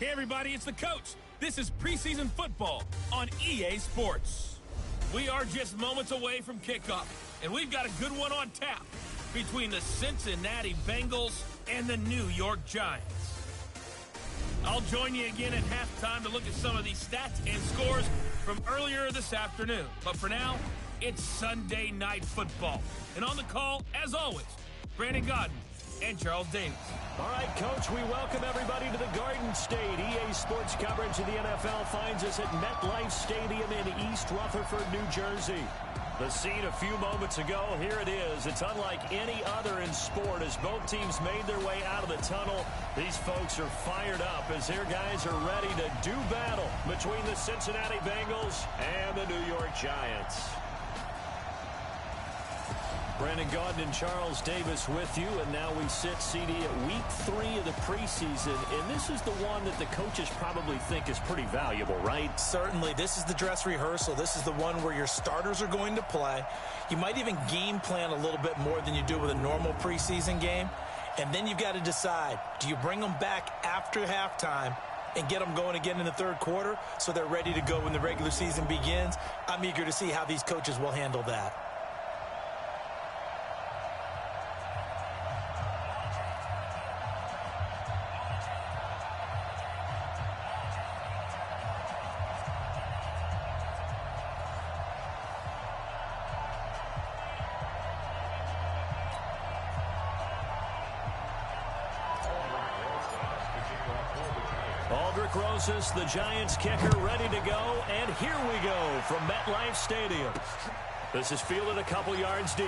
Hey everybody, it's the coach. This is preseason football on EA Sports. We are just moments away from kickoff, and we've got a good one on tap between the Cincinnati Bengals and the New York Giants. I'll join you again at halftime to look at some of these stats and scores from earlier this afternoon. But for now, it's Sunday Night Football. And on the call, as always, Brandon Godden and Charles Davis. All right, Coach, we welcome everybody to the Garden State. EA Sports coverage of the NFL finds us at MetLife Stadium in East Rutherford, New Jersey. The scene a few moments ago, here it is. It's unlike any other in sport as both teams made their way out of the tunnel. These folks are fired up as their guys are ready to do battle between the Cincinnati Bengals and the New York Giants. Brandon Gaudin and Charles Davis with you, and now we sit, CD, at week 3 of the preseason, and this is the one that the coaches probably think is pretty valuable, right? Certainly. This is the dress rehearsal. This is the one where your starters are going to play. You might even game plan a little bit more than you do with a normal preseason game, and then you've got to decide, do you bring them back after halftime and get them going again in the third quarter so they're ready to go when the regular season begins? I'm eager to see how these coaches will handle that. Roses, the Giants kicker, ready to go, and here we go from MetLife Stadium. This is fielded a couple yards deep.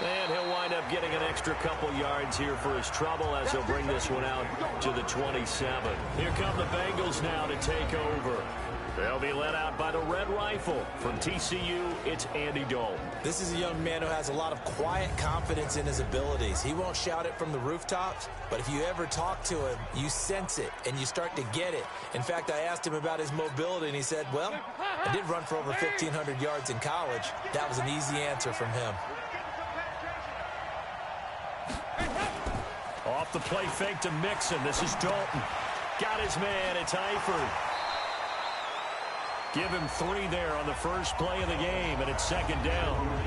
And he'll wind up getting an extra couple yards here for his trouble as he'll bring this one out to the 27. Here come the Bengals now to take over. They'll be led out by the Red Rifle. From TCU, it's Andy Dalton. This is a young man who has a lot of quiet confidence in his abilities. He won't shout it from the rooftops, but if you ever talk to him, you sense it, and you start to get it. In fact, I asked him about his mobility, and he said, well, I did run for over 1,500 yards in college. That was an easy answer from him. Off the play fake to Mixon. This is Dalton. Got his man. It's Eifert. Give him 3 there on the first play of the game, and it's second down.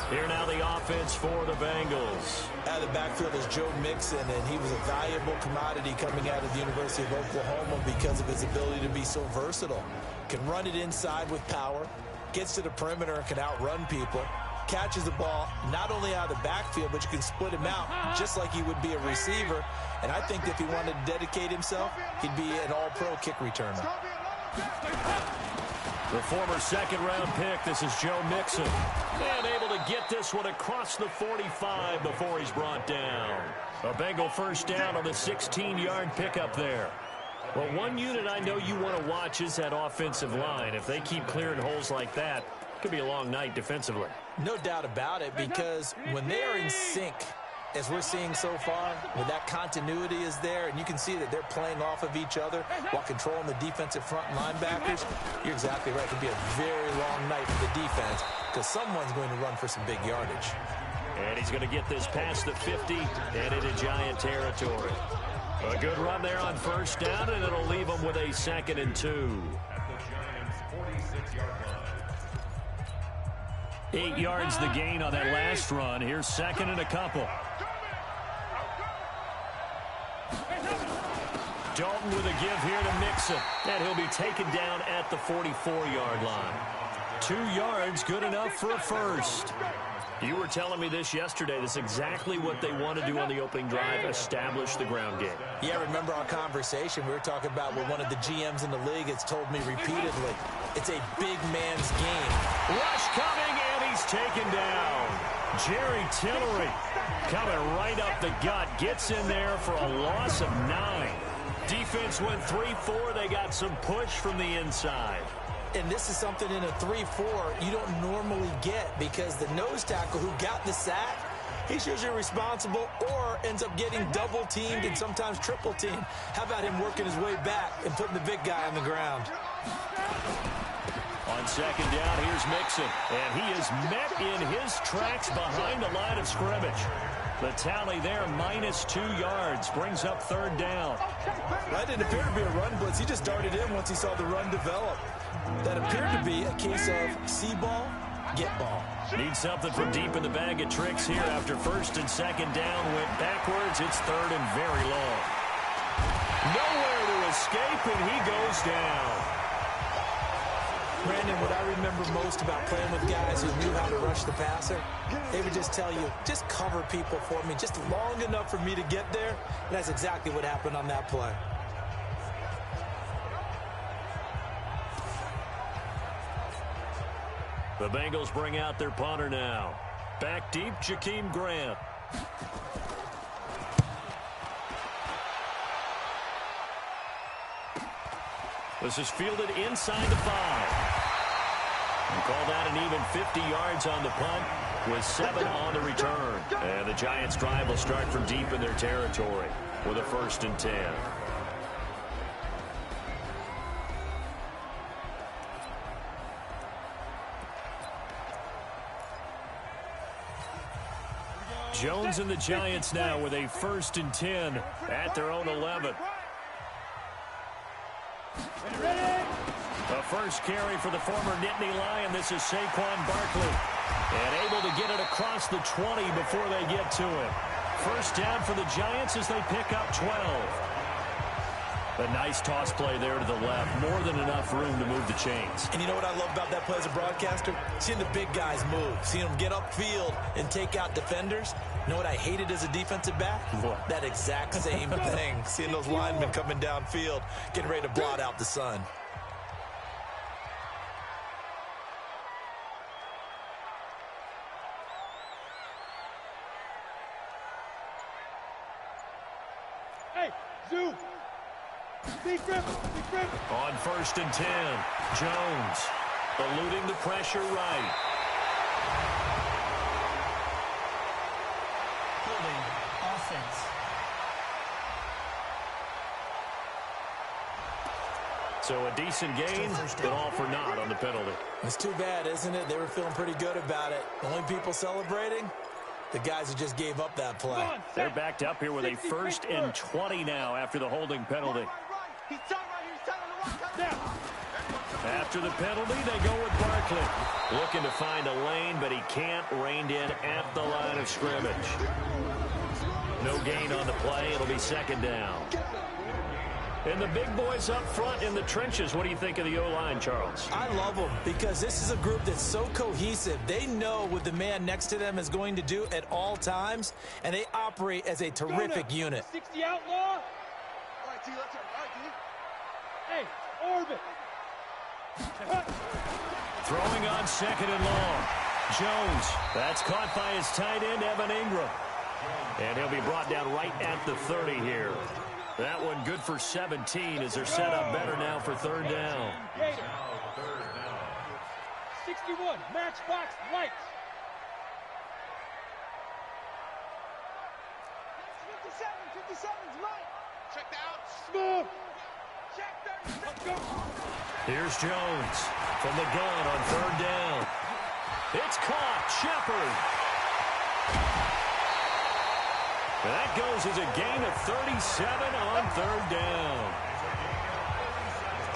Here now the offense for the Bengals. Out of the backfield is Joe Mixon, and he was a valuable commodity coming out of the University of Oklahoma because of his ability to be so versatile. Can run it inside with power, gets to the perimeter and can outrun people, catches the ball not only out of the backfield, but you can split him out just like he would be a receiver. And I think if he wanted to dedicate himself, he'd be an all-pro kick returner. The former second-round pick, this is Joe Mixon. And able to get this one across the 45 before he's brought down. A Bengal first down on the 16-yard pickup there. Well, one unit I know you want to watch is that offensive line. If they keep clearing holes like that, it could be a long night defensively. No doubt about it, because when they are in sync, as we're seeing so far, when that continuity is there, and you can see that they're playing off of each other while controlling the defensive front linebackers, you're exactly right. It could be a very long night for the defense because someone's going to run for some big yardage. And he's going to get this past the 50 and into Giant territory. A good run there on first down, and it'll leave him with a 2nd and 2. 8 yards the gain on that last run. Here's 2nd and a couple. Dalton with a give here to Mixon. And he'll be taken down at the 44-yard line. 2 yards, good enough for a first. You were telling me this yesterday. This is exactly what they want to do on the opening drive, establish the ground game. Yeah, remember our conversation? We were talking about what one of the GMs in the league has told me repeatedly. It's a big man's game. Rush coming, and he's taken down. Jerry Tillery coming right up the gut. Gets in there for a loss of 9. Defense went 3-4. They got some push from the inside. And this is something in a 3-4 you don't normally get because the nose tackle who got the sack, he's usually responsible or ends up getting double-teamed and sometimes triple-teamed. How about him working his way back and putting the big guy on the ground? On second down, here's Mixon. And he is met in his tracks behind the line of scrimmage. The tally there, -2 yards, brings up third down. That didn't appear to be a run blitz. He just darted in once he saw the run develop. That appeared to be a case of see ball, get ball. Need something from deep in the bag of tricks here after first and second down. Went backwards. It's third and very long. Nowhere to escape, and he goes down. Brandon, what I remember most about playing with guys who knew how to rush the passer, they would just tell you, just cover people for me, just long enough for me to get there. And that's exactly what happened on that play. The Bengals bring out their punter now. Back deep, Jakeem Grant. This is fielded inside the 5. And call that an even 50 yards on the punt with 7 on the return. And the Giants' drive will start from deep in their territory with a 1st and 10. Jones and the Giants now with a 1st and 10 at their own 11. The first carry for the former Nittany Lion. This is Saquon Barkley. And able to get it across the 20 before they get to him. First down for the Giants as they pick up 12. A nice toss play there to the left. More than enough room to move the chains. And you know what I love about that play as a broadcaster? Seeing the big guys move. Seeing them get upfield and take out defenders. You know what I hated as a defensive back? What? That exact same thing. Seeing those linemen coming downfield, getting ready to blot out the sun. Hey, Zoo! Big grip! On 1st and 10, Jones eluding the pressure right. Building offense. So a decent gain, but all for naught on the penalty. It's too bad, isn't it? They were feeling pretty good about it. The only people celebrating? The guys who just gave up that play. They're backed up here with a 1st and 20 now after the holding penalty. After the penalty, they go with Barkley. Looking to find a lane, but he can't. Reined in at the line of scrimmage. No gain on the play. It'll be 2nd down. And the big boys up front in the trenches. What do you think of the O-line, Charles? I love them because this is a group that's so cohesive. They know what the man next to them is going to do at all times, and they operate as a terrific unit. 60 outlaw. All right, T, let's go. All right, T. Hey, orbit. Throwing on 2nd and long. Jones. That's caught by his tight end, Evan Ingram. And he'll be brought down right at the 30 here. That one good for 17 as they're set up better now for 3rd down. 61, matchbox lights. 57's right. Check out. Smooth. Check that. Let's go. Here's Jones from the gun on 3rd down. It's caught. Shepard. That goes as a gain of 37 on 3rd down.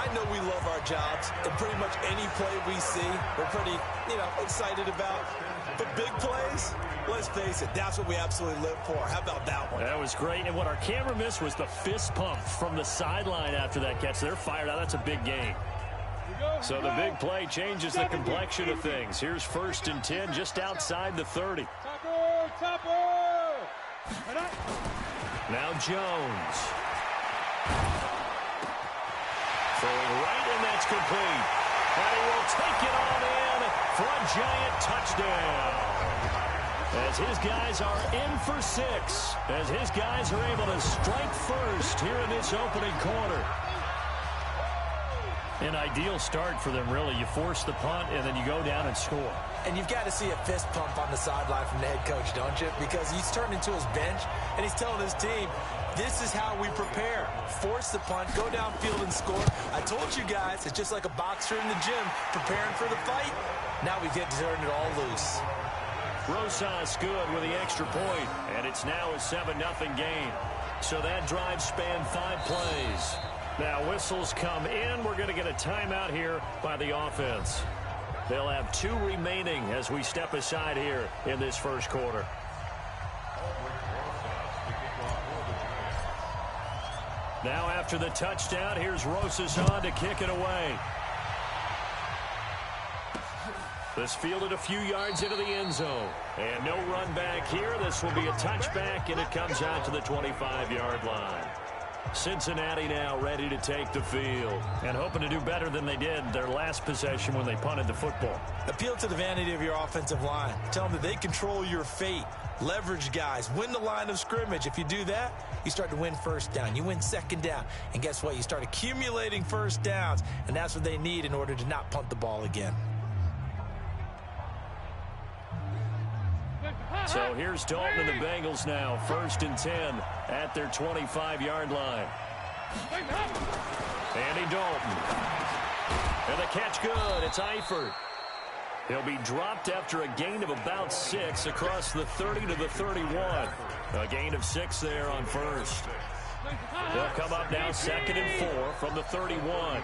I know we love our jobs, and pretty much any play we see, we're pretty, excited about. But big plays, let's face it, that's what we absolutely live for. How about that one? That was great, and what our camera missed was the fist pump from the sideline after that catch. They're fired out. That's a big gain. So the big play changes the complexion of things. Here's 1st and 10 just outside the 30. Topper! Now Jones. Throwing right, and that's complete. And he will take it on in for a Giant touchdown. As his guys are in for 6. As his guys are able to strike first here in this opening quarter. An ideal start for them, really. You force the punt, and then you go down and score. And you've got to see a fist pump on the sideline from the head coach, don't you? Because he's turned into his bench, and he's telling his team, this is how we prepare. Force the punt, go downfield and score. I told you guys, it's just like a boxer in the gym preparing for the fight. Now we get to turn it all loose. Rosas good with the extra point, and it's now a 7-0 game. So that drive spanned 5 plays. Now whistles come in. We're going to get a timeout here by the offense. They'll have 2 remaining as we step aside here in this first quarter. Now after the touchdown, here's Rosas on to kick it away. This fielded a few yards into the end zone. And no run back here. This will be a touchback, and it comes out to the 25-yard line. Cincinnati now ready to take the field and hoping to do better than they did their last possession when they punted the football. Appeal to the vanity of your offensive line. Tell them that they control your fate. Leverage guys. Win the line of scrimmage. If you do that, you start to win first down. You win second down. And guess what? You start accumulating first downs. And that's what they need in order to not punt the ball again. So here's Dalton and the Bengals now. 1st and 10 at their 25-yard line. Andy Dalton. And the catch good. It's Eifert. He'll be dropped after a gain of about 6 across the 30 to the 31. A gain of 6 there on first. They'll come up now 2nd and 4 from the 31.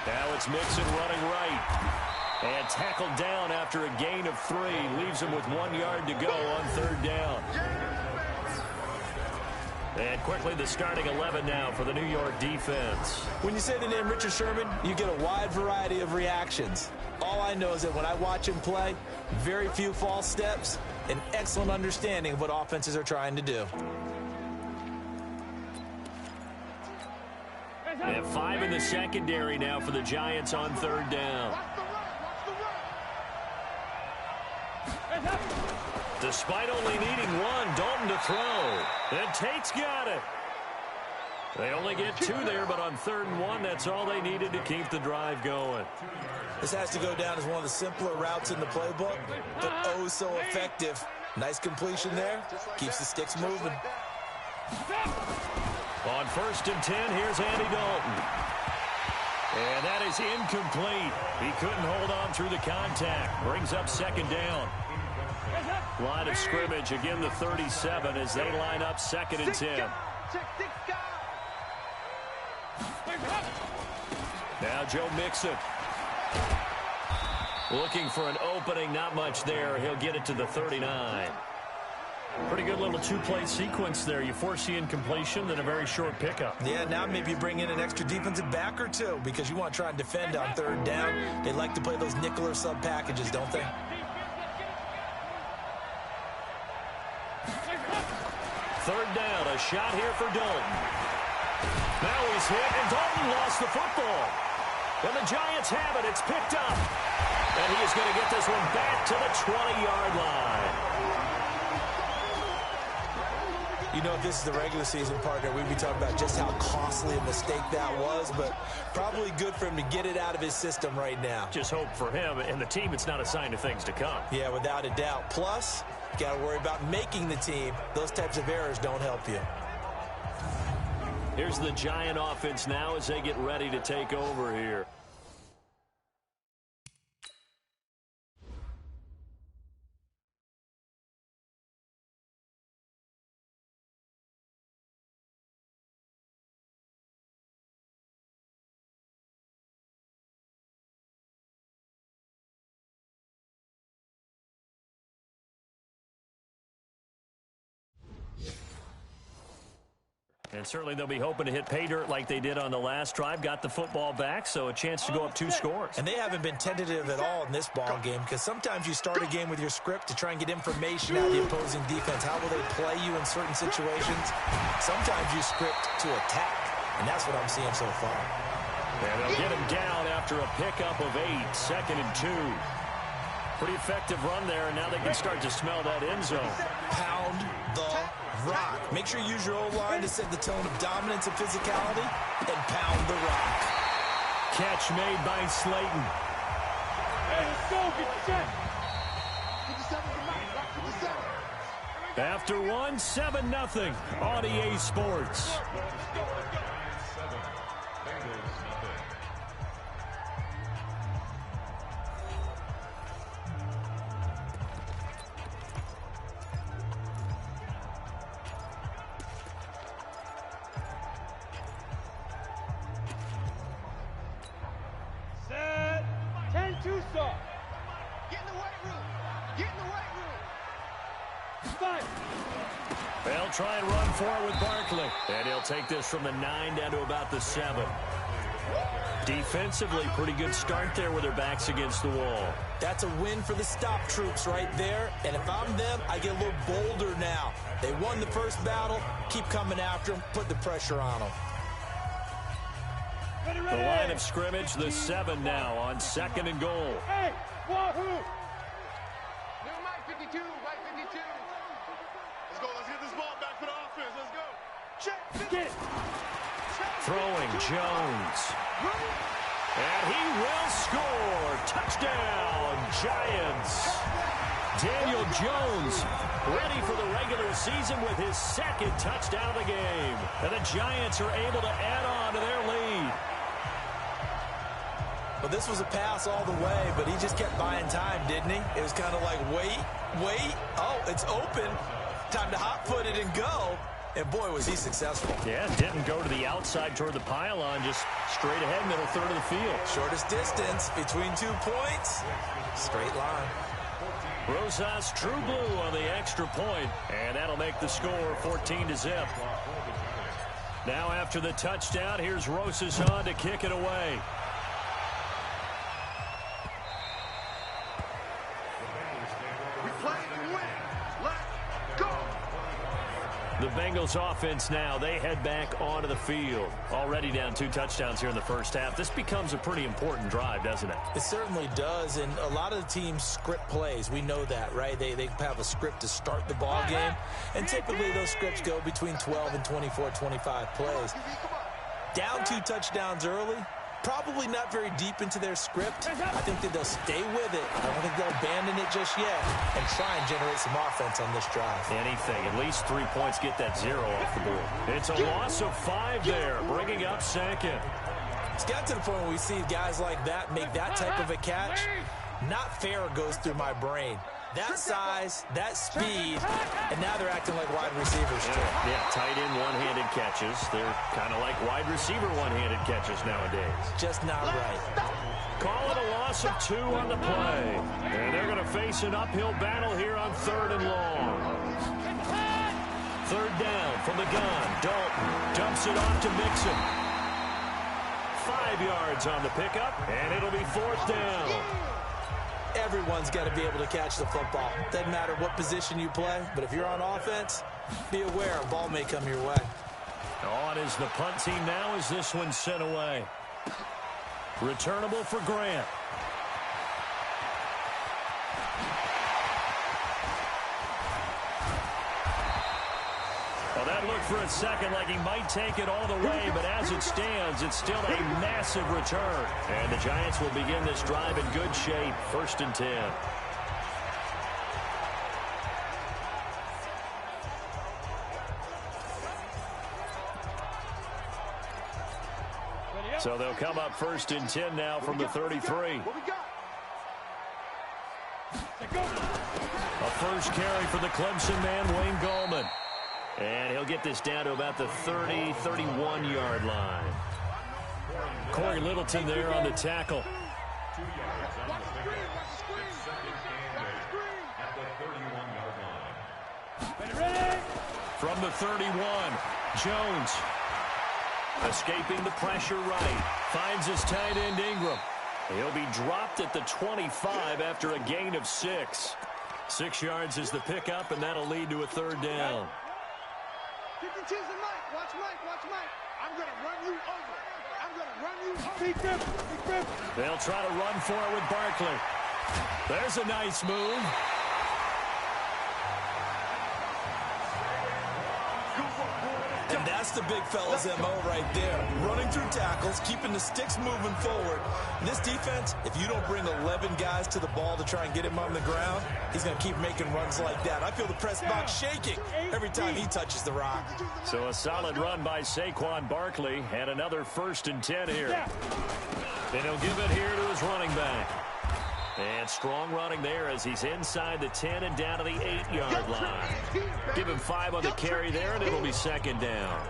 Now it's Mixon running right. And tackled down after a gain of 3. Leaves him with 1 yard to go on 3rd down. And quickly the starting 11 now for the New York defense. When you say the name Richard Sherman, you get a wide variety of reactions. All I know is that when I watch him play, very few false steps, an excellent understanding of what offenses are trying to do. They have 5 in the secondary now for the Giants on 3rd down. Despite only needing 1, Dalton to throw. And Tate's got it. They only get 2 there, but on 3rd and 1, that's all they needed to keep the drive going. This has to go down as one of the simpler routes in the playbook, but oh so effective. Nice completion there. Keeps the sticks moving. On 1st and 10, here's Andy Dalton. And that is incomplete. He couldn't hold on through the contact. Brings up 2nd down. Line of scrimmage, again the 37 as they line up 2nd and 10. Now Joe Mixon. Looking for an opening, not much there. He'll get it to the 39. Pretty good little 2-play sequence there. You force the incompletion, then a very short pickup. Yeah, now maybe bring in an extra defensive back or 2 because you want to try and defend on 3rd down. They like to play those nickel or sub packages, don't they? 3rd down, a shot here for Dalton. Now he's hit, and Dalton lost the football. And the Giants have it. It's picked up. And he is going to get this one back to the 20-yard line. You know, if this is the regular season, partner, we'd be talking about just how costly a mistake that was, but probably good for him to get it out of his system right now. Just hope for him and the team it's not a sign of things to come. Yeah, without a doubt. Plus, you got to worry about making the team. Those types of errors don't help you. Here's the Giant offense now as they get ready to take over here. And certainly they'll be hoping to hit pay dirt like they did on the last drive. Got the football back, so a chance to go up 2 scores. And they haven't been tentative at all in this ball game because sometimes you start a game with your script to try and get information out of the opposing defense. How will they play you in certain situations? Sometimes you script to attack, and that's what I'm seeing so far. And they'll get him down after a pickup of 8, 2nd and 2. Pretty effective run there, and now they can start to smell that end zone. Pound the rock. Make sure you use your O-line to set the tone of dominance and physicality, and pound the rock. Catch made by Slayton. Hey, let's go. Get the set. After 1, 7-0 on EA Sports. too soft. Get in the weight room. Get in the weight room. Fight. They'll try and run for it with Barkley. And he'll take this from the 9 down to about the 7. Defensively, pretty good start there with their backs against the wall. That's a win for the stop troops right there. And if I'm them, I get a little bolder now. They won the first battle. Keep coming after them. Put the pressure on them. The line of scrimmage, the 7 now on 2nd and goal. Hey, Wahoo! No, Mike 52, Mike 52. Let's go, let's get this ball back for the offense. Let's go. Check. Get it. Throwing Jones. And he will score. Touchdown, Giants. Daniel Jones ready for the regular season with his 2nd touchdown of the game. And the Giants are able to add on to their lead. Well, this was a pass all the way, but he just kept buying time, didn't he? It was kind of like, wait. Oh, it's open. Time to hot-foot it and go. And, boy, was he successful. Yeah, didn't go to the outside toward the pylon, just straight ahead, middle third of the field. Shortest distance between 2 points. Straight line. Rosas true blue on the extra point, and that'll make the score 14-0. Now after the touchdown, here's Rosas on to kick it away. The Bengals offense now, they head back onto the field. Already down 2 touchdowns here in the first half. This becomes a pretty important drive, doesn't it? It certainly does, and a lot of the teams script plays. We know that, right? They have a script to start the ball game, and typically those scripts go between 12 and 24, 25 plays. Down 2 touchdowns early, probably not very deep into their script. I think that they'll stay with it. I don't think they'll abandon it just yet and try and generate some offense on this drive. Anything. At least 3 points, get that 0 off the board. It's a loss of 5 there, bringing up 2nd. It's got to the point where we see guys like that make that type of a catch. Not fair goes through my brain. That size, that speed, and now they're acting like wide receivers too. Yeah, tight end one-handed catches. They're kind of like wide receiver one-handed catches nowadays. Just not right. Call it a loss of 2 on the play. And they're going to face an uphill battle here on 3rd and long. 3rd down from the gun. Dalton dumps it off to Mixon. 5 yards on the pickup, and it'll be 4th down. Everyone's got to be able to catch the football. Doesn't matter what position you play, but if you're on offense, be aware a ball may come your way. On is the punt team now as this one's sent away. Returnable for Grant. Well, that looked for a second like he might take it all the way, but as it stands, it's still a massive return. And the Giants will begin this drive in good shape, 1st and 10. So they'll come up 1st and 10 now from the 33. A first carry for the Clemson man, Wayne Gallman. And he'll get this down to about the 30, 31-yard line. Corey Littleton there on the tackle. From the 31, Jones. Escaping the pressure right. Finds his tight end Ingram. He'll be dropped at the 25 after a gain of 6. 6 yards is the pickup, and that'll lead to a 3rd down. 52's the Mike. Watch Mike. Watch Mike. I'm going to run you over. I'm going to run you over. Big grip. They'll try to run for it with Barkley. There's a nice move. And that's the big fella's MO right there. Running through tackles, keeping the sticks moving forward. This defense, if you don't bring 11 guys to the ball to try and get him on the ground, he's going to keep making runs like that. I feel the press box shaking every time he touches the rock. So a solid run by Saquon Barkley and another 1st and 10 here. And he'll give it here to his running back. And strong running there as he's inside the 10 and down to the 8-yard line. Give him 5 on the carry there, and it'll be 2nd down.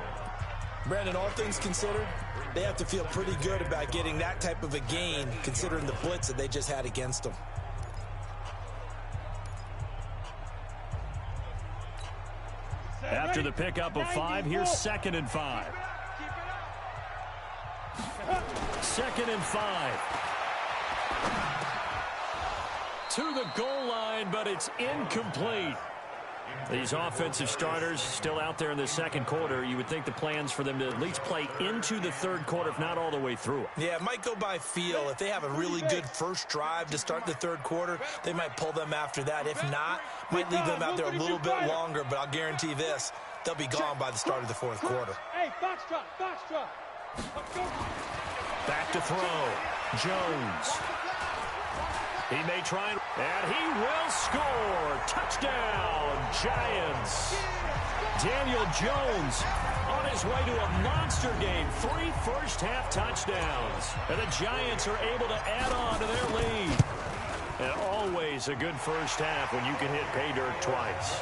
Brandon, all things considered, They have to feel pretty good about getting that type of a gain, considering the blitz that they just had against them. After the pickup of 5, here's 2nd and 5. 2nd and 5. To the goal line, but it's incomplete. These offensive starters still out there in the second quarter. You would think the plans for them to at least play into the third quarter, if not all the way through it. Yeah, it might go by feel. If they have a really good first drive to start the third quarter, they might pull them after that. If not, might leave them out there a little bit longer, but I'll guarantee this, they'll be gone by the start of the fourth quarter. Hey, box drop. Back to throw. Jones. He may try, and he will score. Touchdown, Giants. Daniel Jones on his way to a monster game. 3 first-half touchdowns. And the Giants are able to add on to their lead. And always a good first half when you can hit pay dirt twice.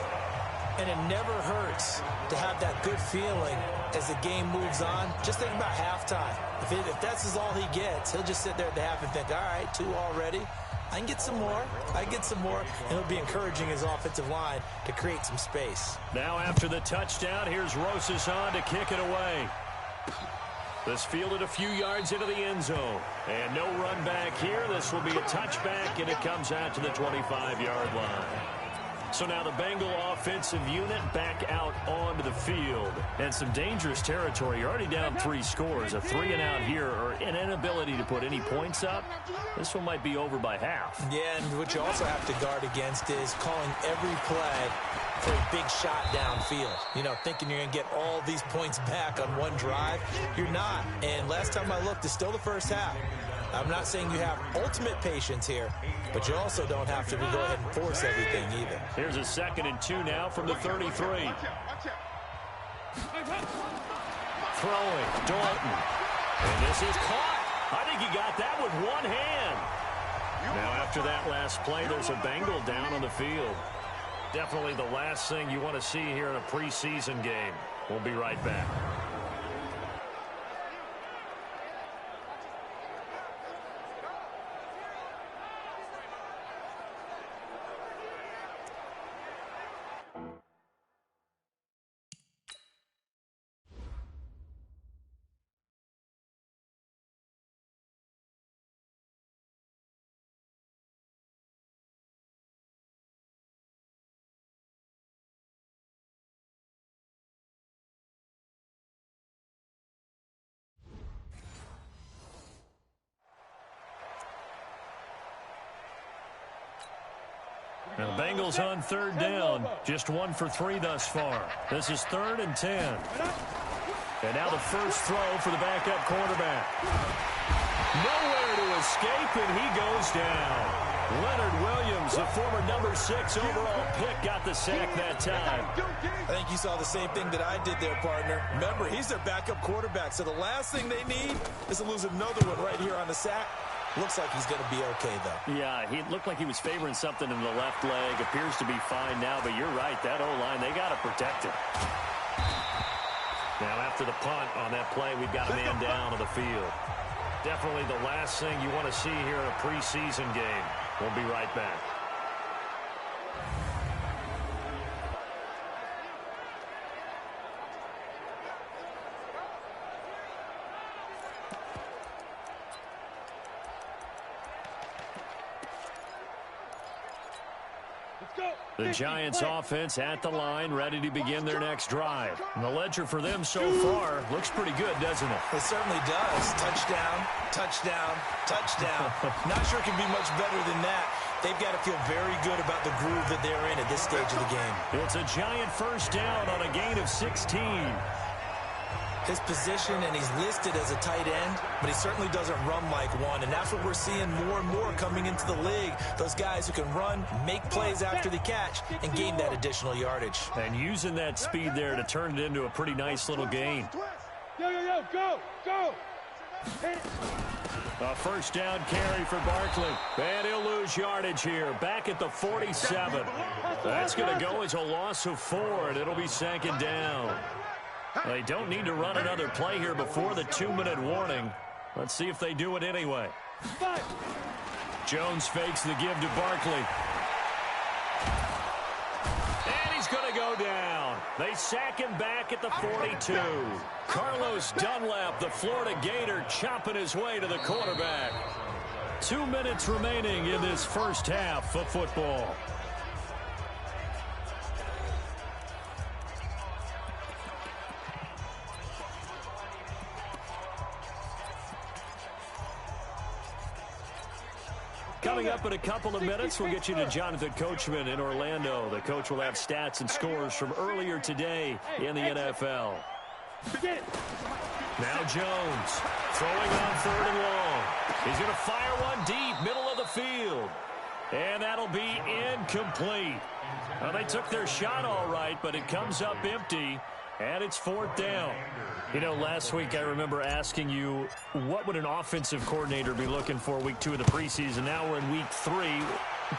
And it never hurts to have that good feeling as the game moves on. Just think about halftime. If that's all he gets, he'll just sit there at the half and think, all right, 2 already. I can get some more. And it'll be encouraging his offensive line to create some space. Now after the touchdown, here's Rosas on to kick it away. This fielded a few yards into the end zone. And no run back here. This will be a touchback, and it comes out to the 25-yard line. So now the Bengal offensive unit back out onto the field. And some dangerous territory. You're already down 3 scores. A 3-and-out here, or an inability to put any points up. This one might be over by half. Yeah, and what you also have to guard against is calling every play for a big shot downfield. You know, thinking you're going to get all these points back on one drive. You're not. And last time I looked, it's still the first half. I'm not saying you have ultimate patience here, but you also don't have to go ahead and force everything either. Here's a 2nd and 2 now from the 33. Throwing, Dalton. And this is caught. I think he got that with one hand. Now after that last play, there's a Bengal down on the field. Definitely the last thing you want to see here in a preseason game. We'll be right back. Now the Bengals on 3rd down. Just 1 for 3 thus far. This is 3rd and 10. And now the first throw for the backup quarterback. Nowhere to escape, and he goes down. Leonard Williams, the former number 6 overall pick, got the sack that time. I think you saw the same thing that I did there, partner. Remember, he's their backup quarterback, so the last thing they need is to lose another one right here on the sack. Looks like he's going to be okay, though. Yeah, he looked like he was favoring something in the left leg. Appears to be fine now, but you're right. That O-line, they got to protect him. Now, after the punt on that play, we've got a man down on the field. Definitely the last thing you want to see here in a preseason game. We'll be right back. The Giants offense at the line, ready to begin their next drive. And the ledger for them so far looks pretty good, doesn't it? It certainly does. Touchdown, touchdown, touchdown. Not sure it can be much better than that. They've got to feel very good about the groove that they're in at this stage of the game. It's a Giant first down on a gain of 16. His position, and he's listed as a tight end, but he certainly doesn't run like one, and that's what we're seeing more and more coming into the league. Those guys who can run, make plays after the catch, and gain that additional yardage. And using that speed there to turn it into a pretty nice little gain. Yo, go! A first down carry for Barkley. And he'll lose yardage here. Back at the 47. That's going to go as a loss of 4, and it'll be 2nd down. They don't need to run another play here before the 2-minute warning. Let's see if they do it anyway. Jones fakes the give to Barkley. And he's going to go down. They sack him back at the 42. Carlos Dunlap, the Florida Gator, chopping his way to the quarterback. 2 minutes remaining in this first half of football. Coming up in a couple of minutes, we'll get you to Jonathan Coachman in Orlando. The coach will have stats and scores from earlier today in the NFL. Now Jones throwing on 3rd and long. He's going to fire one deep, middle of the field. And that'll be incomplete. Well, they took their shot all right, but it comes up empty, and it's 4th down. You know, last week I remember asking you, what would an offensive coordinator be looking for week 2 of the preseason? Now we're in week 3.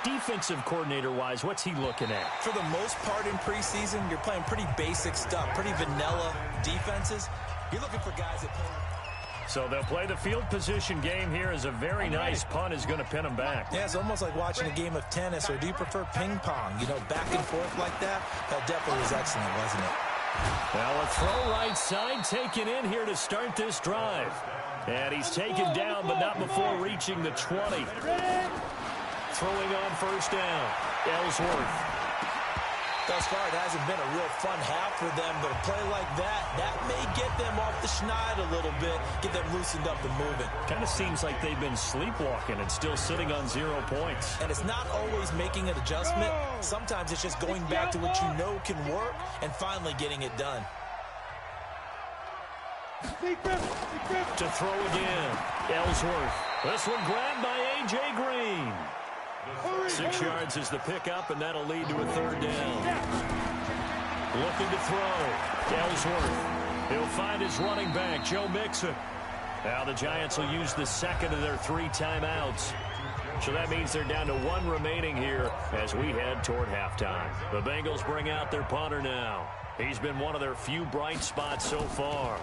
Defensive coordinator-wise, what's he looking at? For the most part in preseason, you're playing pretty basic stuff, pretty vanilla defenses. You're looking for guys that play. So they'll play the field position game here as a very nice punt is going to pin them back. Yeah, it's almost like watching a game of tennis, or do you prefer ping pong? You know, back and forth like that? That definitely was excellent, wasn't it? Well, a throw right side taken in here to start this drive. And he's taken down, but not before reaching the 20. Throwing on 1st down, Ellsworth. Thus far, it hasn't been a real fun half for them, but a play like that may get them off the schneid a little bit, get them loosened up and moving. Kind of seems like they've been sleepwalking and still sitting on 0 points. And it's not always making an adjustment. Sometimes it's just going back to what you know can work and finally getting it done. To throw again, Ellsworth. This one grabbed by A.J. Green. 6 yards is the pickup, and that'll lead to a 3rd down. Looking to throw. Ellsworth. He'll find his running back, Joe Mixon. Now the Giants will use the 2nd of their 3 timeouts. So that means they're down to 1 remaining here as we head toward halftime. The Bengals bring out their punter now. He's been one of their few bright spots so far.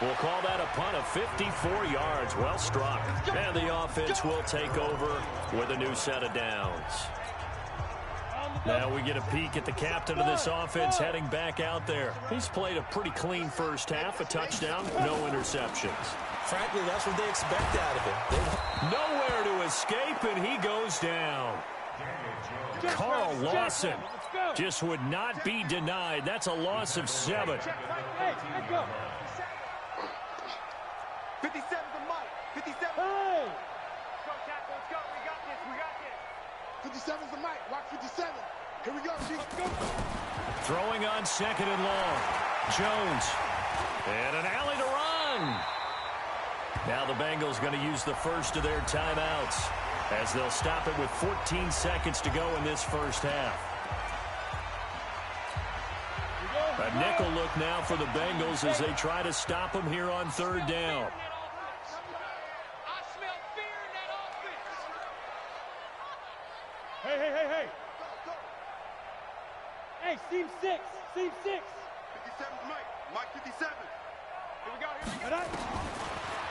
We'll call that a punt of 54 yards. Well struck. And the offense will take over with a new set of downs. Now we get a peek at the captain of this offense heading back out there. He's played a pretty clean first half, a touchdown, no interceptions. Frankly, that's what they expect out of him. Nowhere to escape, and he goes down. Carl Lawson just would not be denied. That's a loss of 7. Hey, let's go. 57's the mic. 57. Hey! Go, tackle. Let's go. We got this. We got this. 57's the mic. Watch 57. Here we go. Let's go. Throwing on 2nd and long. Jones. And an alley to run. Now the Bengals going to use the first of their timeouts as they'll stop it with 14 seconds to go in this first half. A nickel look now for the Bengals as they try to stop them here on 3rd down. I smell fear in that offense. Hey. Hey, seam 6. Seam 6. 57's Mike. Mike 57. Here we go.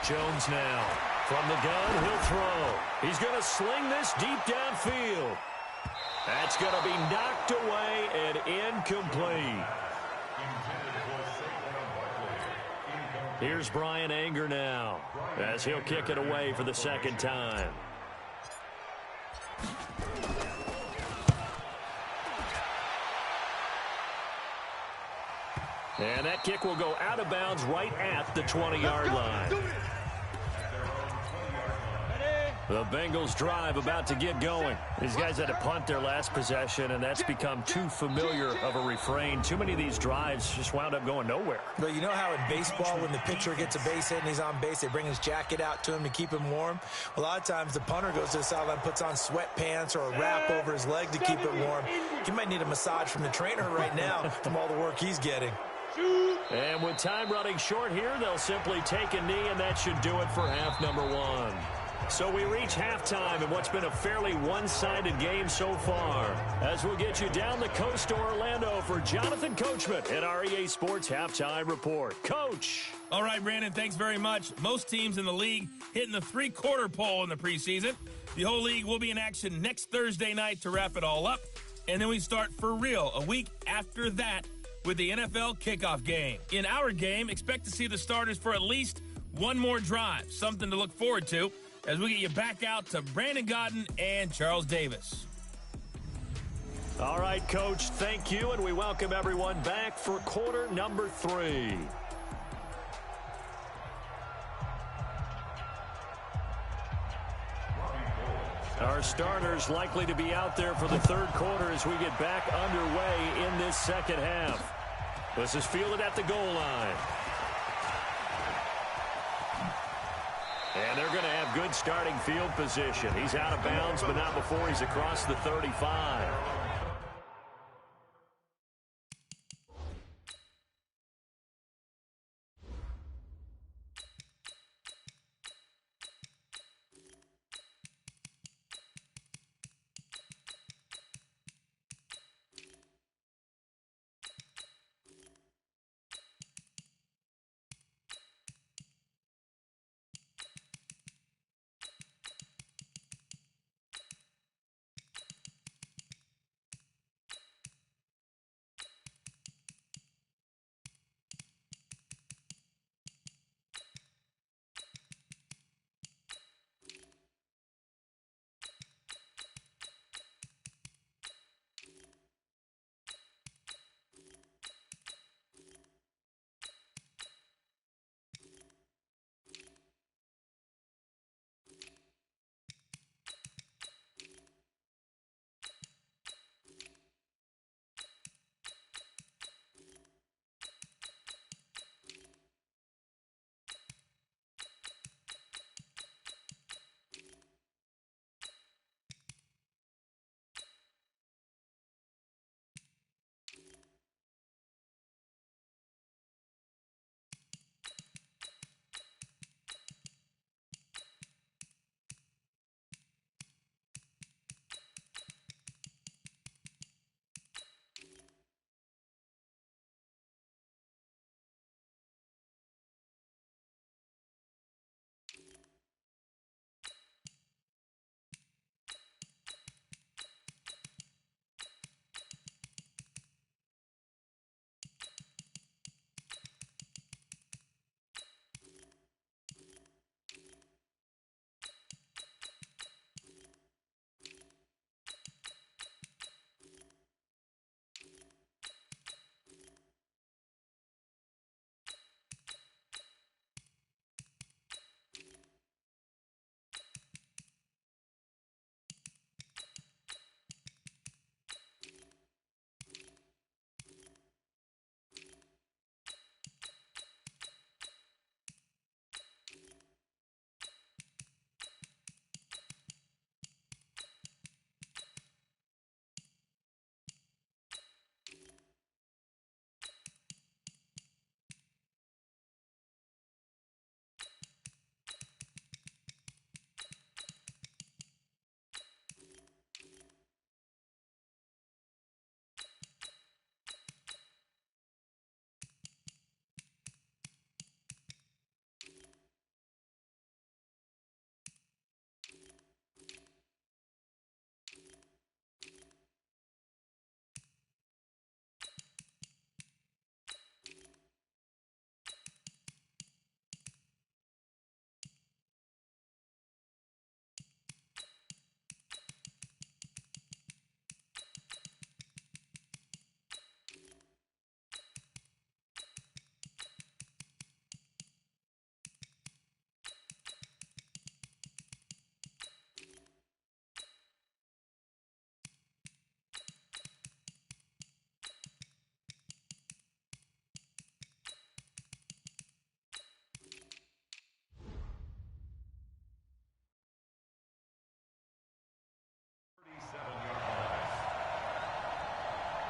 Jones now. From the gun, he'll throw. He's going to sling this deep downfield. That's going to be knocked away and incomplete. Here's Brian Anger now as he'll kick it away for the 2nd time. And that kick will go out of bounds right at the 20-yard line. The Bengals drive about to get going. These guys had to punt their last possession, and that's become too familiar of a refrain. Too many of these drives just wound up going nowhere. But you know how in baseball, when the pitcher gets a base hit and he's on base, they bring his jacket out to him to keep him warm? Well, a lot of times the punter goes to the sideline, puts on sweatpants or a wrap over his leg to keep it warm. He might need a massage from the trainer right now from all the work he's getting. And with time running short here, they'll simply take a knee, and that should do it for half number 1. So we reach halftime in what's been a fairly one-sided game so far. As we'll get you down the coast to Orlando for Jonathan Coachman at our EA Sports Halftime Report. Coach. All right, Brandon, thanks very much. Most teams in the league hitting the three-quarter pole in the preseason. The whole league will be in action next Thursday night to wrap it all up. And then we start for real a week after that with the NFL kickoff game. In our game, expect to see the starters for at least one more drive, something to look forward to as we get you back out to Brandon Godden and Charles Davis. All right, Coach, thank you, and we welcome everyone back for quarter number 3. Our starters likely to be out there for the third quarter as we get back underway in this second half. This is fielded at the goal line. And they're going to have good starting field position. He's out of bounds, but not before he's across the 35.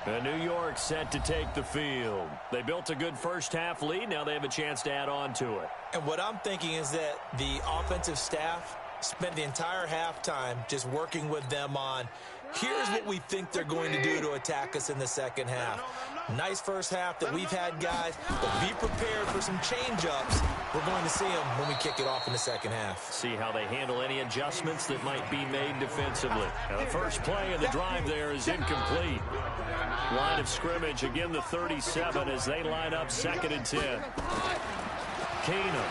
And New York set to take the field. They built a good first-half lead. Now they have a chance to add on to it. And what I'm thinking is that the offensive staff Spent the entire halftime just working with them on, here's what we think they're going to do to attack us in the second half. Nice first half that we've had, guys, but be prepared for some change-ups. We're going to see them when we kick it off in the second half. See how they handle any adjustments that might be made defensively. Now, the first play of the drive there is incomplete. Line of scrimmage, again the 37 as they line up 2nd and 10. Keenum.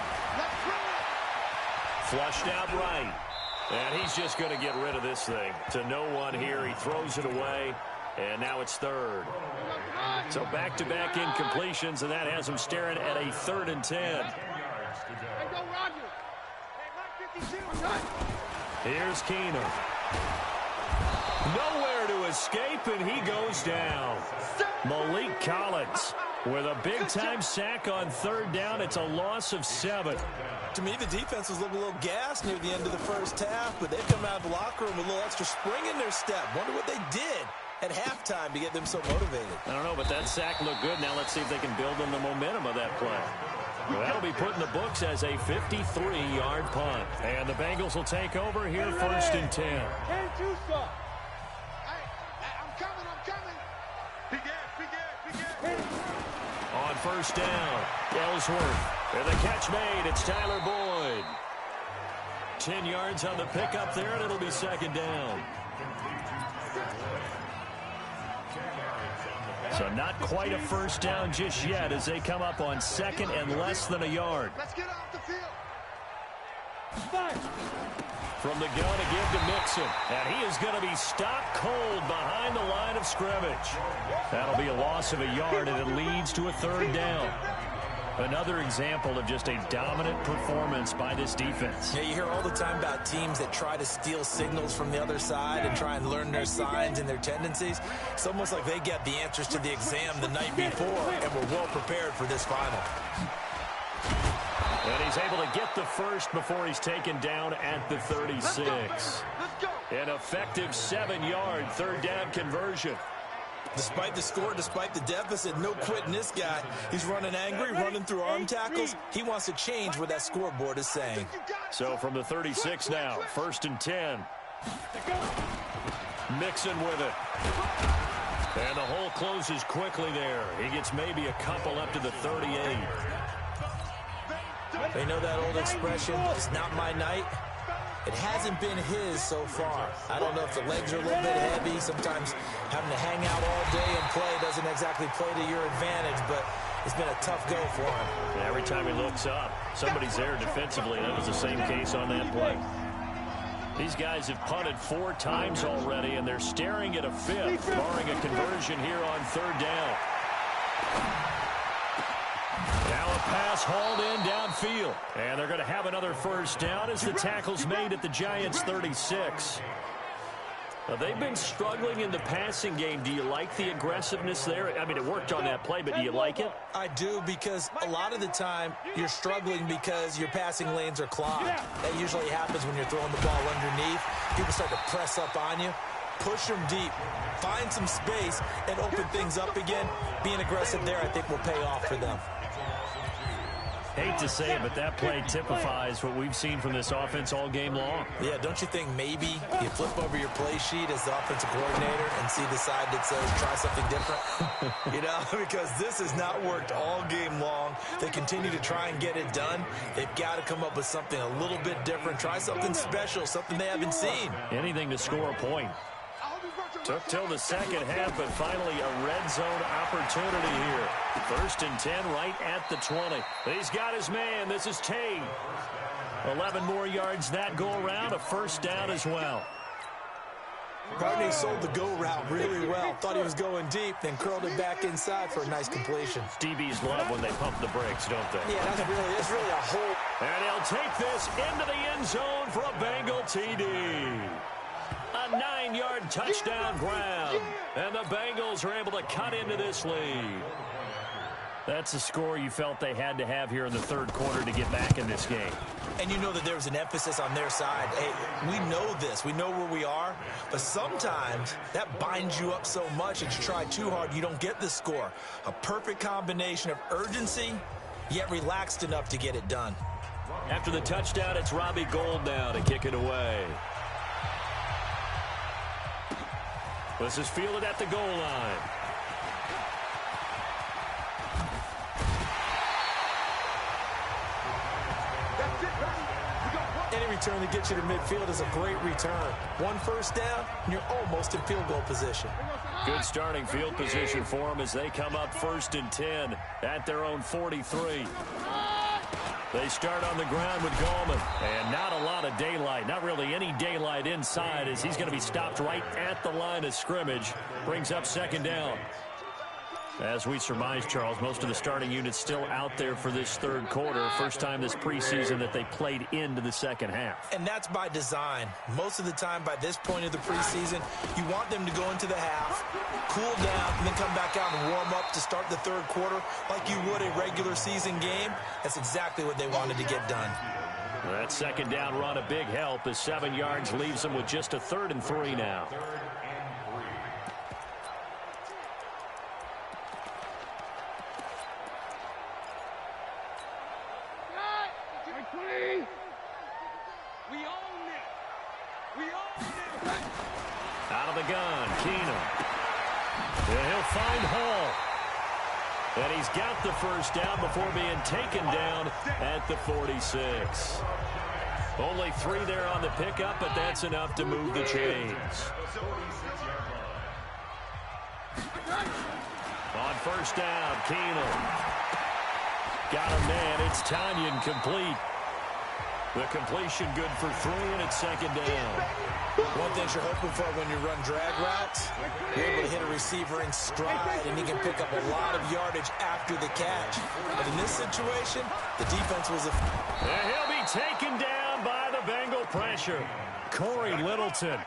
Flushed out right. And he's just going to get rid of this thing. To no one here. He throws it away. And now it's 3rd. So back-to-back incompletions, and that has him staring at a 3rd and 10. Here's Keenum. Nowhere to escape, and he goes down. Malik Collins with a big-time sack on 3rd down. It's a loss of 7. To me, the defense was looking a little gassed near the end of the first half, but they've come out of the locker room with a little extra spring in their step. Wonder what they did at halftime to get them so motivated. I don't know, but that sack looked good. Now let's see if they can build on the momentum of that play. Well, that'll be put in the books as a 53-yard punt. And the Bengals will take over here 1st and 10. I'm coming. Begin. On 1st down, Ellsworth. And the catch made. It's Tyler Boyd. 10 yards on the pickup there, and it'll be 2nd down. So not quite a 1st down just yet as they come up on 2nd and less than a yard. Let's get off the field. From the gun again to Mixon. And he is going to be stopped cold behind the line of scrimmage. That'll be a loss of a yard, and it leads to a 3rd down. Another example of just a dominant performance by this defense. Yeah, you hear all the time about teams that try to steal signals from the other side and try and learn their signs and their tendencies. It's almost like they get the answers to the exam the night before and were well prepared for this final. And he's able to get the first before he's taken down at the 36. Let's go. An effective 7-yard 3rd down conversion. Despite the score, despite the deficit, no quitting this guy. He's running angry, running through arm tackles. He wants to change what that scoreboard is saying. So from the 36 now, 1st and 10. Mixon with it. And the hole closes quickly there. He gets maybe a couple up to the 38. They know that old expression, it's not my night. It hasn't been his so far. I don't know if the legs are a little bit heavy. Sometimes having to hang out all day and play doesn't exactly play to your advantage, but it's been a tough go for him. And every time he looks up, somebody's there defensively. That was the same case on that play. These guys have punted 4 times already, and they're staring at a 5th, barring a conversion here on 3rd down. Now a pass hauled in downfield. And they're going to have another 1st down as the tackle's made at the Giants' 36. Now, they've been struggling in the passing game. Do you like the aggressiveness there? I mean, it worked on that play, but do you like it? I do, because a lot of the time you're struggling because your passing lanes are clogged. That usually happens when you're throwing the ball underneath. People start to press up on you. Push them deep. Find some space and open things up again. Being aggressive there, I think, will pay off for them. Hate to say it, but that play typifies what we've seen from this offense all game long. Yeah, don't you think maybe you flip over your play sheet as the offensive coordinator and see the side that says try something different? You know, because this has not worked all game long. They continue to try and get it done. They've got to come up with something a little bit different. Try something special, something they haven't seen. Anything to score a point. Took till the second half, but finally a red zone opportunity here. 1st and 10 right at the 20. He's got his man. This is Tate. 11 more yards that go around. A 1st down as well. Gardner sold the go route really well. Thought he was going deep, then curled it back inside for a nice completion. DBs love when they pump the brakes, don't they? Yeah, that's really a hole. And he'll take this into the end zone for a Bengal TD. A 9-yard touchdown grab. And the Bengals are able to cut into this lead. That's a score you felt they had to have here in the 3rd quarter to get back in this game. And you know that there was an emphasis on their side. Hey, we know this. We know where we are. But sometimes that binds you up so much that you try too hard, you don't get the score. A perfect combination of urgency, yet relaxed enough to get it done. After the touchdown, it's Robbie Gould now to kick it away. This is fielded at the goal line. Any return that gets you to midfield is a great return. One first down, and you're almost in field goal position. Good starting field position for them as they come up 1st and 10 at their own 43. They start on the ground with Gallman, and not a lot of daylight, not really any daylight inside as he's going to be stopped right at the line of scrimmage. Brings up 2nd down. As we surmise, Charles, most of the starting units still out there for this 3rd quarter. First time this preseason that they played into the 2nd half. And that's by design. Most of the time by this point of the preseason, you want them to go into the half, cool down, and then come back out and warm up to start the 3rd quarter like you would a regular season game. That's exactly what they wanted to get done. That 2nd down run, a big help as 7 yards leaves them with just a 3rd and 3 now. Out of the gun, Keenum. And he'll find Hall. And he's got the 1st down before being taken down at the 46. Only 3 there on the pickup, but that's enough to move the chains. On 1st down, Keenum. Got a man. It's Tanyan complete. The completion good for 3, and it's 2nd down. One thing you're hoping for when you run drag routes, you're able to hit a receiver in stride, and he can pick up a lot of yardage after the catch. But in this situation, the defense was And he'll be taken down by the Bengal pressure. Corey Littleton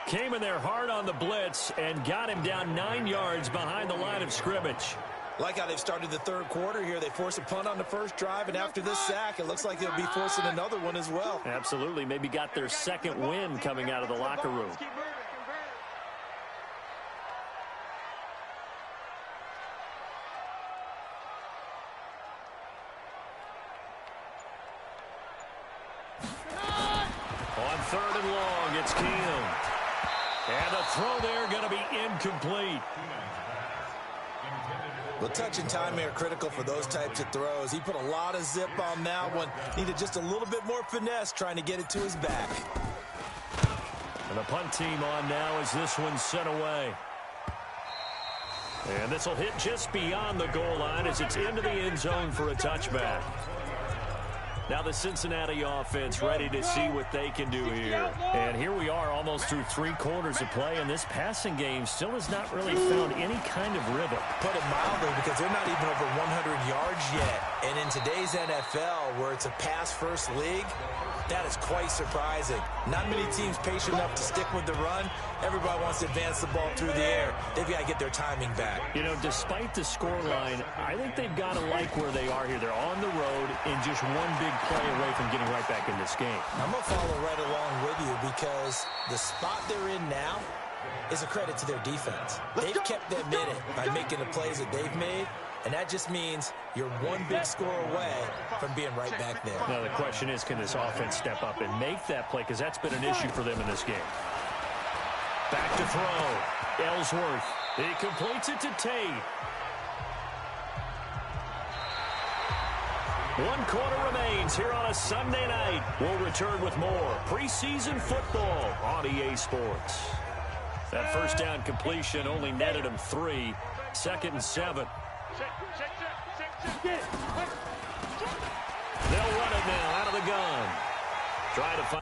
came in there hard on the blitz and got him down 9 yards behind the line of scrimmage. Like how they've started the 3rd quarter here. They force a punt on the 1st drive, and after this sack, it looks like they'll be forcing another one as well. Absolutely. Maybe got their 2nd win coming out of the locker room. On 3rd and long, it's Keenum. And the throw there going to be incomplete. Well, touch and time are critical for those types of throws. He put a lot of zip on that one. Needed just a little bit more finesse trying to get it to his back. And the punt team on now as this one's sent away. And this will hit just beyond the goal line as it's into the end zone for a touchback. Now the Cincinnati offense ready to see what they can do here. And here we are almost through 3 quarters of play, and this passing game still has not really found any kind of rhythm. Put it mildly, because they're not even over 100 yards yet. And in today's NFL, where it's a pass-first league, that is quite surprising. Not many teams patient enough to stick with the run. Everybody wants to advance the ball through the air. They've got to get their timing back. You know, despite the scoreline, I think they've got to like where they are here. They're on the road and just one big play away from getting right back in this game. I'm going to follow right along with you because the spot they're in now is a credit to their defense. They've kept them in it by making the plays that they've made. And that just means you're one big score away from being right back there. Now, the question is, can this offense step up and make that play? Because that's been an issue for them in this game. Back to throw. Ellsworth. He completes it to Tate. 1 quarter remains here on a Sunday night. We'll return with more preseason football on EA Sports. That 1st down completion only netted him 3. 2nd and 7. They'll run it now out of the gun. Try to find.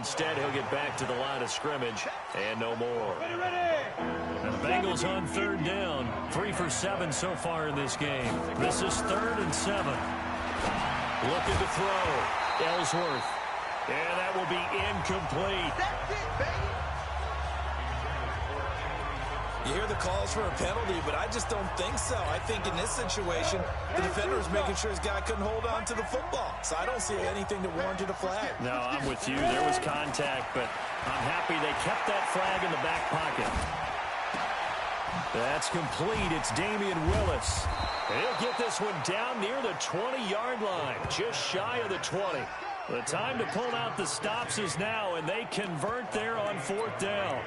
instead, he'll get back to the line of scrimmage and no more. And the Bengals on 3rd down. 3 for 7 so far in this game. This is 3rd and 7. Looking to throw. Ellsworth. And that will be incomplete. That's it, baby. You hear the calls for a penalty, but I just don't think so. I think in this situation, the defender is making sure his guy couldn't hold on to the football. So I don't see anything that warranted a flag. No, I'm with you. There was contact, but I'm happy they kept that flag in the back pocket. That's complete. It's Damian Willis. And he'll get this one down near the 20-yard line, just shy of the 20. The time to pull out the stops is now, and they convert there on 4th down.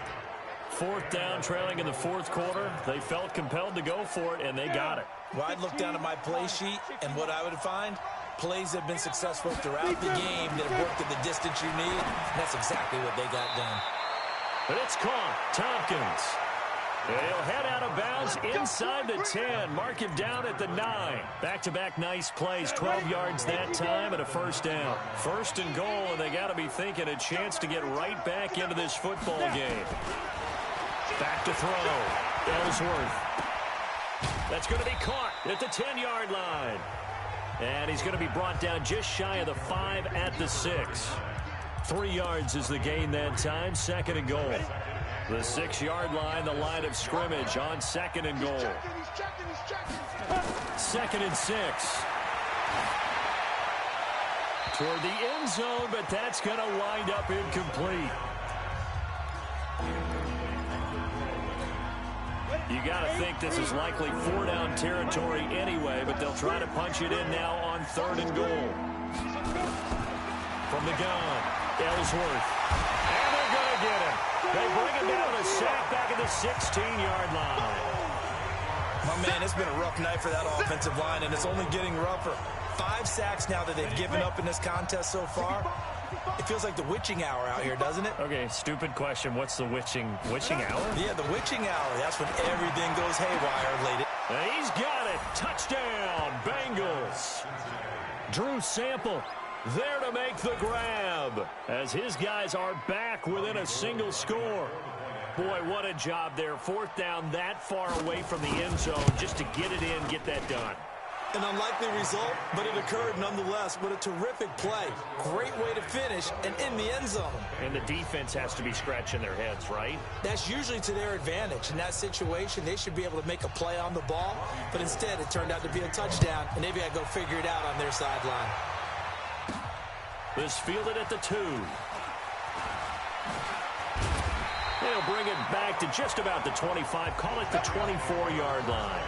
4th down, trailing in the 4th quarter. They felt compelled to go for it, and they got it. Well, I'd look down at my play sheet, and what I would find, plays have been successful throughout the game that have worked at the distance you need. And that's exactly what they got done. But it's caught. Tompkins. And he'll head out of bounds inside the 10. Mark him down at the 9. Back-to-back nice plays. 12 yards that time and a 1st down. 1st and goal, and they got to be thinking a chance to get right back into this football game. Back to throw. Ellsworth. That's going to be caught at the 10-yard line. And he's going to be brought down just shy of the 5 at the 6. 3 yards is the gain that time. 2nd and goal. The 6-yard line, the line of scrimmage on 2nd and goal. 2nd and 6. Toward the end zone, but that's going to wind up incomplete. You got to think this is likely 4-down territory anyway, but they'll try to punch it in now on 3rd and goal. From the gun, Ellsworth. And they're going to get him. They bring him down a sack back at the 16-yard line. My man, it's been a rough night for that offensive line, and it's only getting rougher. 5 sacks now that they've given up in this contest so far. It feels like the witching hour out here, doesn't it? Okay, stupid question. What's the witching hour? Yeah, the witching hour. That's when everything goes haywire late. And he's got it. Touchdown, Bengals. Drew Sample there to make the grab as his guys are back within a single score. Boy, what a job there. 4th down that far away from the end zone just to get it in, get that done. An unlikely result, but it occurred nonetheless. What a terrific play. Great way to finish and in the end zone. And the defense has to be scratching their heads, right? That's usually to their advantage. In that situation, they should be able to make a play on the ball, but instead it turned out to be a touchdown, and they've got to go figure it out on their sideline. This fielded at the 2. They'll bring it back to just about the 25. Call it the 24-yard line.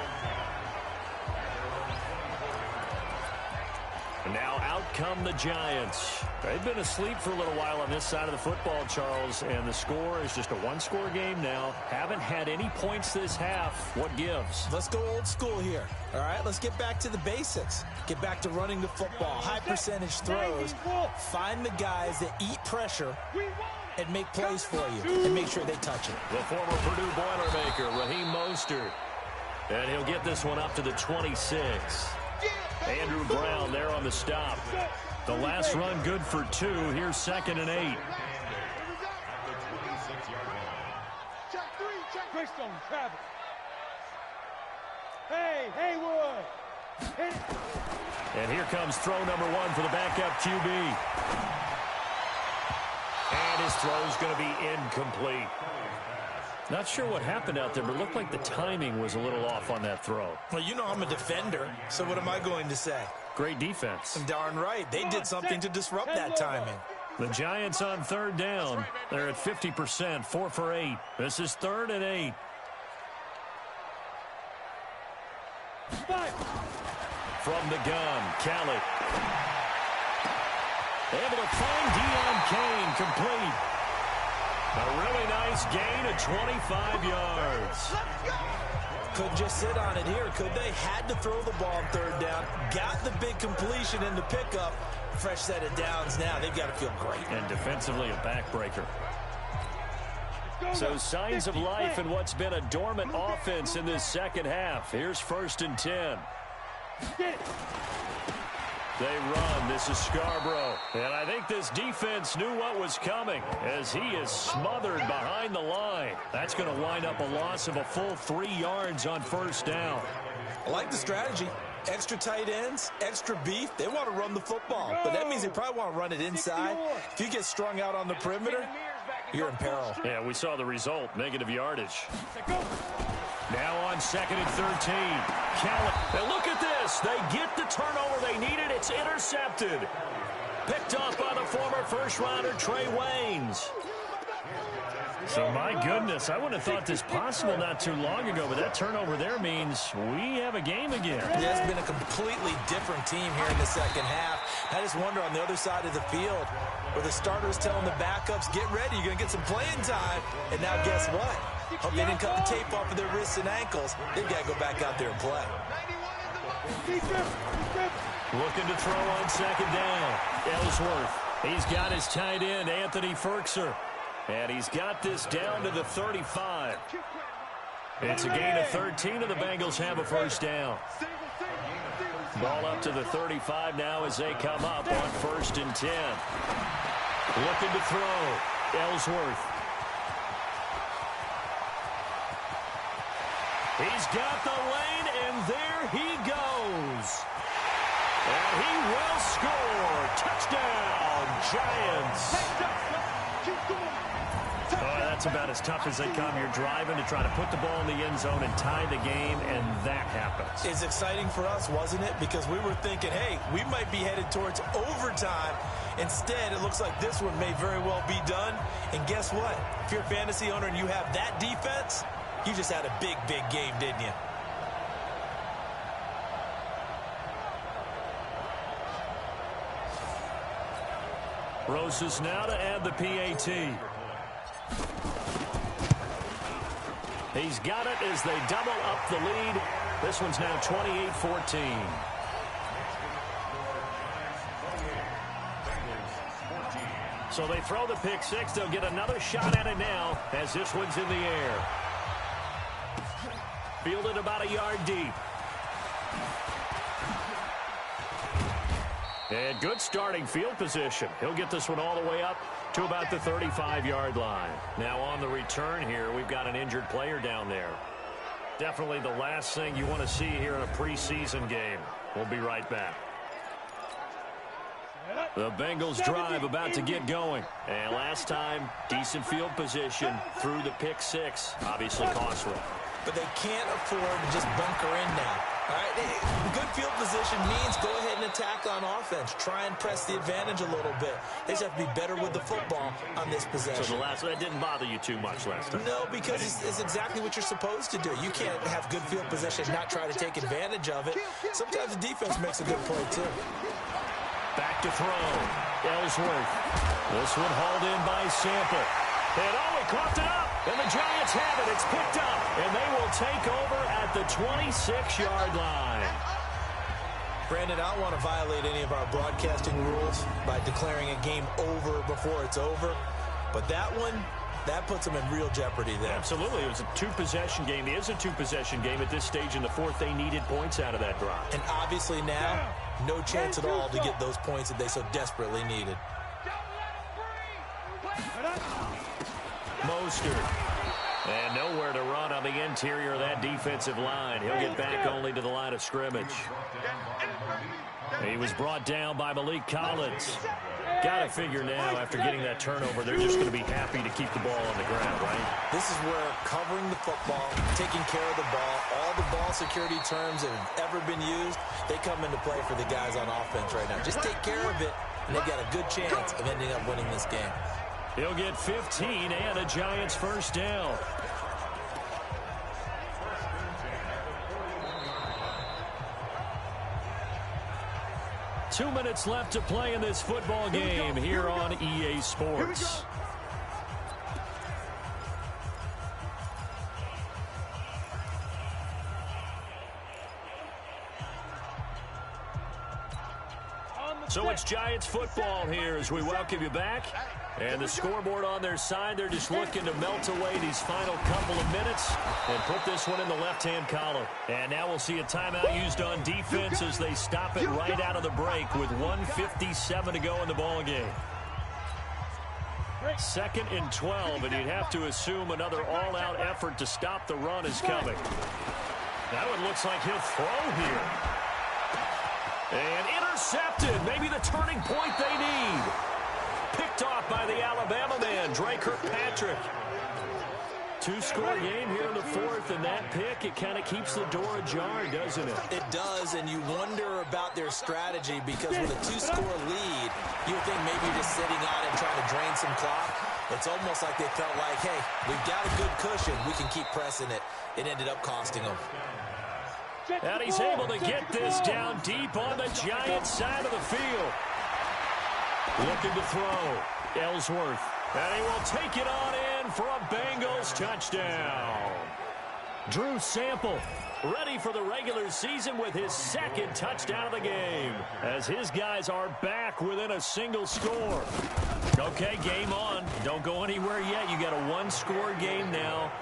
And now out come the Giants. They've been asleep for a little while on this side of the football, Charles, and the score is just a 1-score game now. Haven't had any points this half. What gives? Let's go old school here. All right, let's get back to the basics. Get back to running the football, high percentage throws. Find the guys that eat pressure and make plays for you and make sure they touch it. The former Purdue Boilermaker, Raheem Mostert. And he'll get this one up to the 26. Andrew Brown there on the stop. The last run good for 2. Here's 2nd and 8. Hey, Haywood. And here comes throw number 1 for the backup QB. And his throw's going to be incomplete. Not sure what happened out there, but it looked like the timing was a little off on that throw. Well, you know I'm a defender, so what am I going to say? Great defense. Darn right. They did something to disrupt that timing. The Giants on 3rd down. They're at 50%, 4 for 8. This is 3rd and 8. From the gun, Kelly. Able to find Deion Kane, complete. A really nice gain of 25 yards. Couldn't just sit on it here, could they? Had to throw the ball on 3rd down. Got the big completion in the pickup. Fresh set of downs now. They've got to feel great. And defensively, a backbreaker. So signs of life in what's been a dormant offense in this second half. Here's 1st and 10. They run. This is Scarborough. And I think this defense knew what was coming as he is smothered behind the line. That's going to wind up a loss of a full 3 yards on first down. I like the strategy. Extra tight ends, extra beef. They want to run the football, but that means they probably want to run it inside. If you get strung out on the perimeter, you're in peril. Yeah, we saw the result, negative yardage. Now on 2nd and 13. And look at this. They get the turnover they needed. It's intercepted. Picked off by the former first-rounder Trey Waynes. So, my goodness, I wouldn't have thought this possible not too long ago, but that turnover there means we have a game again. Yeah, it's been a completely different team here in the second half. I just wonder on the other side of the field where the starters telling the backups, get ready, you're going to get some playing time. And now guess what? Hope they didn't cut the tape off of their wrists and ankles. They've got to go back out there and play. Looking to throw on 2nd down. Ellsworth. He's got his tight end, Anthony Ferkser. And he's got this down to the 35. It's a gain of 13, and the Bengals have a first down. Ball up to the 35 now as they come up on 1st and 10. Looking to throw. Ellsworth. He's got the lane, and there he goes. And he will score. Touchdown, Giants. Oh, that's about as tough as they come. You're driving to try to put the ball in the end zone and tie the game, and that happens. It's exciting for us, wasn't it? Because we were thinking, hey, we might be headed towards overtime. Instead, it looks like this one may very well be done. And guess what? If you're a fantasy owner and you have that defense, you just had a big, big game, didn't you? Roses now to add the PAT. He's got it as they double up the lead. This one's now 28-14. So they throw the pick six. They'll get another shot at it now as this one's in the air. Fielded about a yard deep. And good starting field position. He'll get this one all the way up to about the 35-yard line. Now on the return here, we've got an injured player down there. Definitely the last thing you want to see here in a preseason game. We'll be right back. The Bengals drive about to get going. And last time, decent field position through the pick six. Obviously costly. But they can't afford to just bunker in now. All right, good field position means go ahead and attack on offense. Try and press the advantage a little bit. They just have to be better with the football on this possession. So that didn't bother you too much last time? No, because it's exactly what you're supposed to do. You can't have good field possession and not try to take advantage of it. Sometimes the defense makes a good play, too. Back to throw. Ellsworth. This one hauled in by Sample. And he coughed it up. And the Giants have it. It's picked up. And they will take over at the 26-yard line. Brandon, I don't want to violate any of our broadcasting rules by declaring a game over before it's over. But that one, that puts them in real jeopardy there. Absolutely. It was a two-possession game. It is a two-possession game at this stage in the fourth. They needed points out of that drive. And obviously now, no chance at all to get those points that they so desperately needed. Mostert. And nowhere to run on the interior of that defensive line. He'll get back only to the line of scrimmage. He was brought down by Malik Collins. Got to figure now, after getting that turnover, they're just going to be happy to keep the ball on the ground, right? This is where covering the football, taking care of the ball, all the ball security terms that have ever been used, they come into play for the guys on offense right now. Just take care of it, and they've got a good chance of ending up winning this game. He'll get 15 and a Giants first down. Two minutes left to play in this football game here on EA Sports. So it's Giants football here as we welcome you back. And the scoreboard on their side, they're just looking to melt away these final couple of minutes and put this one in the left-hand column. And now we'll see a timeout used on defense as they stop it right out of the break with 1:57 to go in the ballgame. 2nd and 12, and you'd have to assume another all-out effort to stop the run is coming. That one looks like he'll throw here. And intercepted. Maybe the turning point they need. Picked off by the Alabama man, Dre Kirkpatrick. 2-score game here in the 4th, and that pick, it kind of keeps the door ajar, doesn't it? It does, and you wonder about their strategy because with a 2-score lead, you would think maybe you're just sitting on it and trying to drain some clock. It's almost like they felt like, hey, we've got a good cushion. We can keep pressing it. It ended up costing them. And he's able to get this down deep on the Giants side of the field. Looking to throw. Ellsworth. And he will take it on in for a Bengals touchdown. Drew Sample ready for the regular season with his 2nd touchdown of the game as his guys are back within a single score. Okay, game on. Don't go anywhere yet. You got a 1-score game now.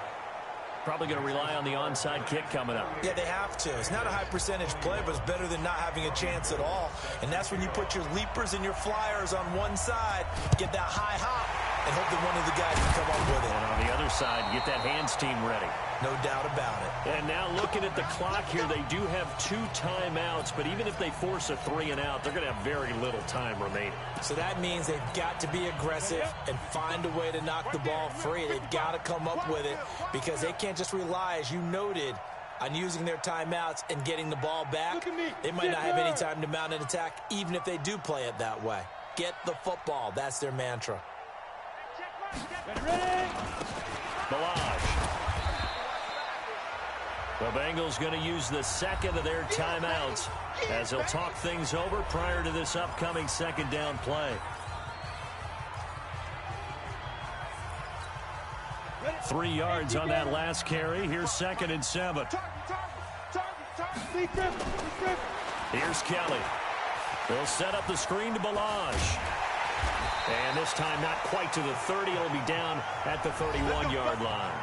Probably going to rely on the onside kick coming up. Yeah, they have to. It's not a high percentage play, but it's better than not having a chance at all. And that's when you put your leapers and your flyers on one side, get that high hop, and hope that one of the guys can come up with it. And on the other side, get that hands team ready. No doubt about it. And now looking at the clock here, they do have 2 timeouts, but even if they force a 3-and-out, they're going to have very little time remaining. So that means they've got to be aggressive and find a way to knock the ball free. They've got to come up with it because they can't just rely, as you noted, on using their timeouts and getting the ball back. They might not have any time to mount an attack, even if they do play it that way. Get the football. That's their mantra. Balaj. The Bengals going to use the 2nd of their timeouts as they'll talk things over prior to this upcoming 2nd down play. 3 yards on that last carry. Here's 2nd and 7. Here's Kelly. They'll set up the screen to Balaj. And this time not quite to the 30. It'll be down at the 31-yard line.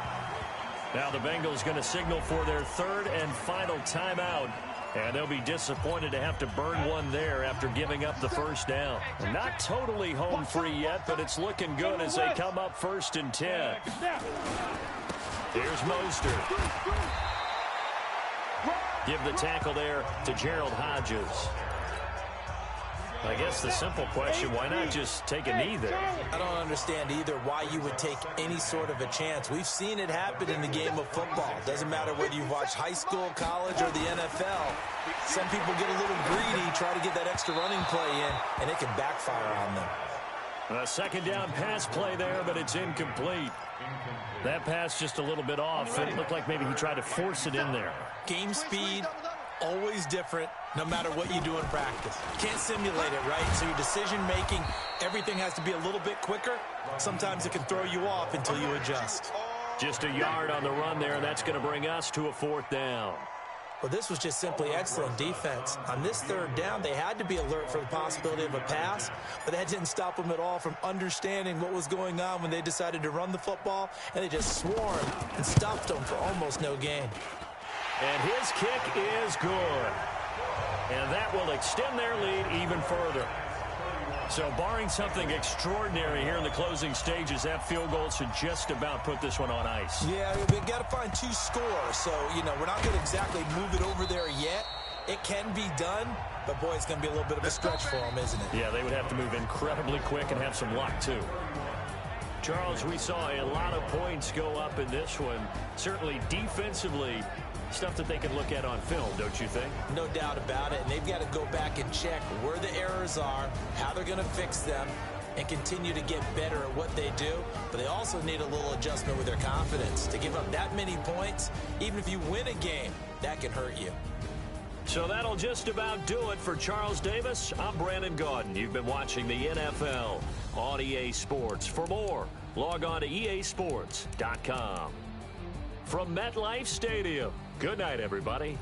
Now the Bengals going to signal for their 3rd and final timeout. And they'll be disappointed to have to burn one there after giving up the 1st down. Not totally home free yet, but it's looking good as they come up 1st and 10. Here's Mostert. Give the tackle there to Gerald Hodges. I guess the simple question, why not just take a knee there? I don't understand either why you would take any sort of a chance. We've seen it happen in the game of football. Doesn't matter whether you've watched high school, college, or the NFL. Some people get a little greedy, try to get that extra running play in, and it can backfire on them. A 2nd down pass play there, but it's incomplete. That pass just a little bit off. It looked like maybe he tried to force it in there. Game speed, always different, no matter what you do in practice. You can't simulate it, right? So your decision-making, everything has to be a little bit quicker. Sometimes it can throw you off until you adjust. Just a yard on the run there, and that's going to bring us to a 4th down. Well, this was just simply excellent defense. On this 3rd down, they had to be alert for the possibility of a pass, but that didn't stop them at all from understanding what was going on when they decided to run the football, and they just swarmed and stuffed them for almost no gain. And his kick is good. And that will extend their lead even further. So barring something extraordinary here in the closing stages, that field goal should just about put this one on ice. Yeah, we've got to find 2 scores. So, you know, we're not going to exactly move it over there yet. It can be done, but, boy, it's going to be a little bit of a stretch for them, isn't it? Yeah, they would have to move incredibly quick and have some luck, too. Charles, we saw a lot of points go up in this one. Certainly defensively, stuff that they can look at on film, don't you think? No doubt about it. And they've got to go back and check where the errors are, how they're going to fix them, and continue to get better at what they do. But they also need a little adjustment with their confidence. To give up that many points, even if you win a game, that can hurt you. So that'll just about do it for Charles Davis. I'm Brandon Gaudin. You've been watching the NFL on EA Sports. For more, log on to easports.com. From MetLife Stadium, good night, everybody.